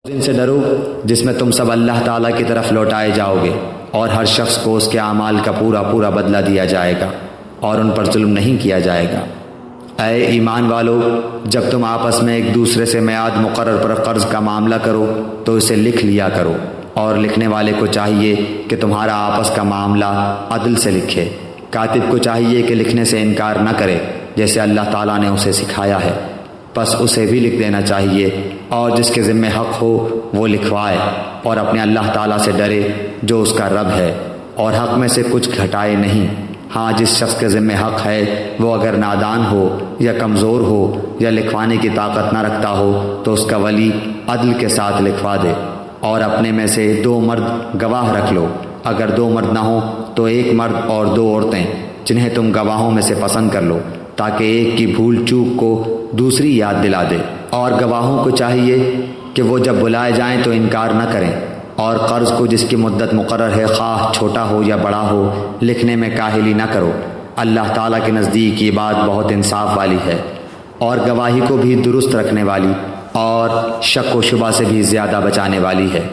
دن سے ڈرو جس میں تم سب اللہ تعالیٰ کی طرف لوٹائے جاؤ گے، اور ہر شخص کو اس کے اعمال کا پورا پورا بدلہ دیا جائے گا، اور ان پر ظلم نہیں کیا جائے گا۔ اے ایمان والو، جب تم آپس میں ایک دوسرے سے میعاد مقرر پر قرض کا معاملہ کرو تو اسے لکھ لیا کرو، اور لکھنے والے کو چاہیے کہ تمہارا آپس کا معاملہ عدل سے لکھے۔ کاتب کو چاہیے کہ لکھنے سے انکار نہ کرے جیسے اللہ تعالیٰ نے اسے سکھایا ہے، بس اسے بھی لکھ دینا چاہیے، اور جس کے ذمہ حق ہو وہ لکھوائے، اور اپنے اللہ تعالیٰ سے ڈرے جو اس کا رب ہے، اور حق میں سے کچھ گھٹائے نہیں۔ ہاں، جس شخص کے ذمہ حق ہے وہ اگر نادان ہو یا کمزور ہو یا لکھوانے کی طاقت نہ رکھتا ہو تو اس کا ولی عدل کے ساتھ لکھوا دے، اور اپنے میں سے 2 مرد گواہ رکھ لو۔ اگر 2 مرد نہ ہوں تو 1 مرد اور 2 عورتیں جنہیں تم گواہوں میں سے پسند کر لو، تاکہ ایک کی بھول چوک کو دوسری یاد دلا دے۔ اور گواہوں کو چاہیے کہ وہ جب بلائے جائیں تو انکار نہ کریں، اور قرض کو جس کی مدت مقرر ہے، خواہ چھوٹا ہو یا بڑا ہو، لکھنے میں کاہلی نہ کرو۔ اللہ تعالیٰ کے نزدیک یہ بات بہت انصاف والی ہے، اور گواہی کو بھی درست رکھنے والی اور شک و شبہ سے بھی زیادہ بچانے والی ہے۔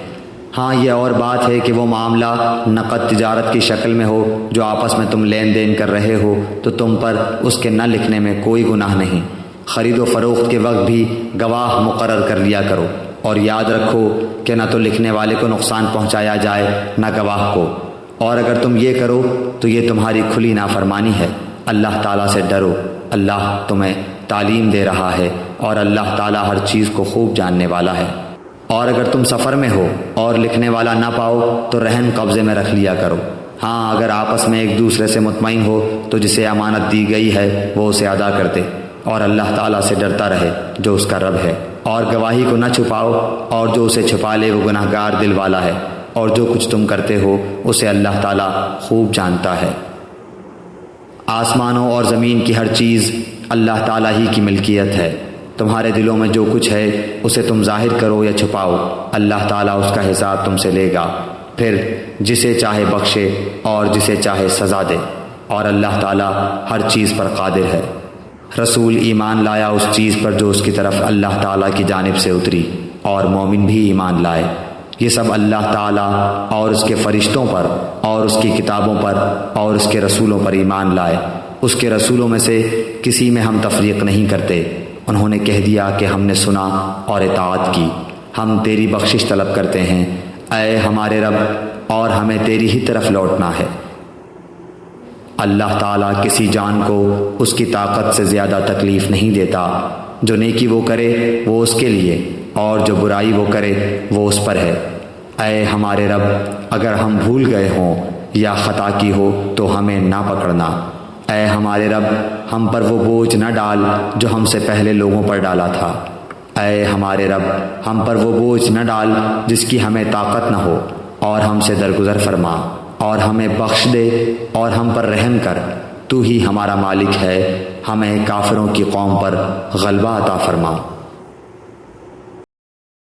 ہاں، یہ اور بات ہے کہ وہ معاملہ نقد تجارت کی شکل میں ہو جو آپس میں تم لین دین کر رہے ہو تو تم پر اس کے نہ لکھنے میں کوئی گناہ نہیں۔ خرید و فروخت کے وقت بھی گواہ مقرر کر لیا کرو، اور یاد رکھو کہ نہ تو لکھنے والے کو نقصان پہنچایا جائے نہ گواہ کو، اور اگر تم یہ کرو تو یہ تمہاری کھلی نافرمانی ہے۔ اللہ تعالیٰ سے ڈرو، اللہ تمہیں تعلیم دے رہا ہے، اور اللہ تعالیٰ ہر چیز کو خوب جاننے والا ہے۔ اور اگر تم سفر میں ہو اور لکھنے والا نہ پاؤ تو رہن قبضے میں رکھ لیا کرو۔ ہاں، اگر آپس میں ایک دوسرے سے مطمئن ہو تو جسے امانت دی گئی ہے وہ اسے ادا کر دے، اور اللہ تعالیٰ سے ڈرتا رہے جو اس کا رب ہے۔ اور گواہی کو نہ چھپاؤ، اور جو اسے چھپا لے وہ گناہ گار دل والا ہے، اور جو کچھ تم کرتے ہو اسے اللہ تعالیٰ خوب جانتا ہے۔ آسمانوں اور زمین کی ہر چیز اللہ تعالیٰ ہی کی ملکیت ہے۔ تمہارے دلوں میں جو کچھ ہے اسے تم ظاہر کرو یا چھپاؤ، اللہ تعالیٰ اس کا حساب تم سے لے گا، پھر جسے چاہے بخشے اور جسے چاہے سزا دے، اور اللہ تعالیٰ ہر چیز پر قادر ہے۔ رسول ایمان لایا اس چیز پر جو اس کی طرف اللہ تعالیٰ کی جانب سے اتری، اور مومن بھی ایمان لائے۔ یہ سب اللہ تعالیٰ اور اس کے فرشتوں پر اور اس کی کتابوں پر اور اس کے رسولوں پر ایمان لائے۔ اس کے رسولوں میں سے کسی میں ہم تفریق نہیں کرتے۔ انہوں نے کہہ دیا کہ ہم نے سنا اور اطاعت کی، ہم تیری بخشش طلب کرتے ہیں، اے ہمارے رب، اور ہمیں تیری ہی طرف لوٹنا ہے۔ اللہ تعالیٰ کسی جان کو اس کی طاقت سے زیادہ تکلیف نہیں دیتا۔ جو نیکی وہ کرے وہ اس کے لیے، اور جو برائی وہ کرے وہ اس پر ہے۔ اے ہمارے رب، اگر ہم بھول گئے ہوں یا خطا کی ہو تو ہمیں نہ پکڑنا۔ اے ہمارے رب، ہم پر وہ بوجھ نہ ڈال جو ہم سے پہلے لوگوں پر ڈالا تھا۔ اے ہمارے رب، ہم پر وہ بوجھ نہ ڈال جس کی ہمیں طاقت نہ ہو، اور ہم سے درگزر فرما، اور ہمیں بخش دے اور ہم پر رحم کر۔ تو ہی ہمارا مالک ہے، ہمیں کافروں کی قوم پر غلبہ عطا فرما۔